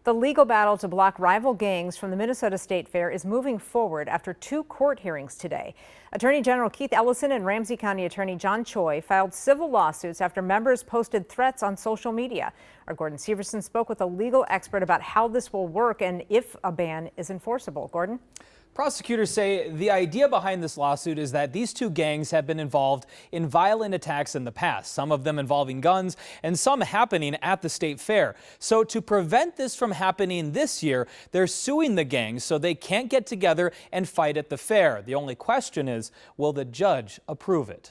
The legal battle to block rival gangs from the Minnesota State Fair is moving forward after 2 court hearings today. Attorney General Keith Ellison and Ramsey County Attorney John Choi filed civil lawsuits after members posted threats on social media. Our Gordon Severson spoke with a legal expert about how this will work and if a ban is enforceable. Gordon? Prosecutors say the idea behind this lawsuit is that these 2 gangs have been involved in violent attacks in the past, some of them involving guns and some happening at the state fair. So to prevent this from happening this year, they're suing the gangs so they can't get together and fight at the fair. The only question is, will the judge approve it?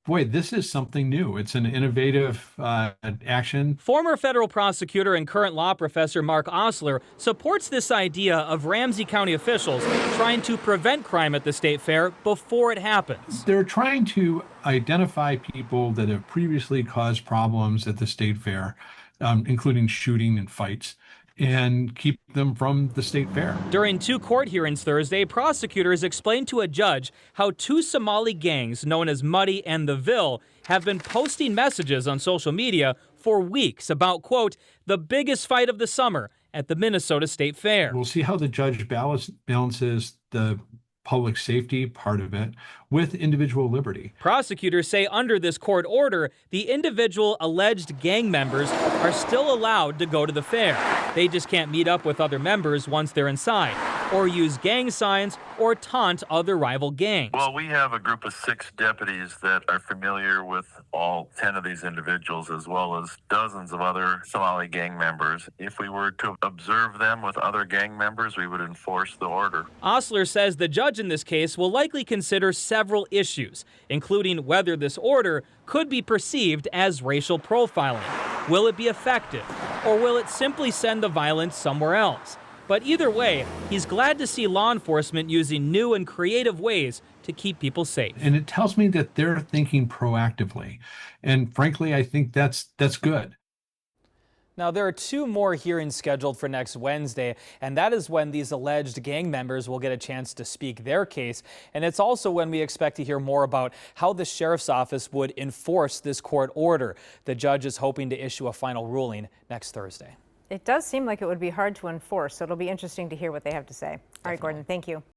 Boy, this is something new. It's an innovative action. Former federal prosecutor and current law professor Mark Osler supports this idea of Ramsey County officials trying to prevent crime at the state fair before it happens. They're trying to identify people that have previously caused problems at the state fair, including shooting and fights, and keep them from the state fair. During 2 court hearings Thursday, prosecutors explained to a judge how 2 Somali gangs known as Muddy and The Ville have been posting messages on social media for weeks about, quote, the biggest fight of the summer at the Minnesota State Fair. We'll see how the judge balances the public safety part of it with individual liberty. Prosecutors say under this court order, the individual alleged gang members are still allowed to go to the fair. They just can't meet up with other members once they're inside, or use gang signs, or taunt other rival gangs. Well, we have a group of 6 deputies that are familiar with all 10 of these individuals, as well as dozens of other Somali gang members. If we were to observe them with other gang members, we would enforce the order. Osler says the judge in this case will likely consider several issues, including whether this order could be perceived as racial profiling. Will it be effective, or will it simply send the violence somewhere else? But either way, he's glad to see law enforcement using new and creative ways to keep people safe. And it tells me that they're thinking proactively. And frankly, I think that's good. Now, there are 2 more hearings scheduled for next Wednesday, and that is when these alleged gang members will get a chance to speak their case. And it's also when we expect to hear more about how the sheriff's office would enforce this court order. The judge is hoping to issue a final ruling next Thursday. It does seem like it would be hard to enforce, so it'll be interesting to hear what they have to say. All right, Gordon, thank you.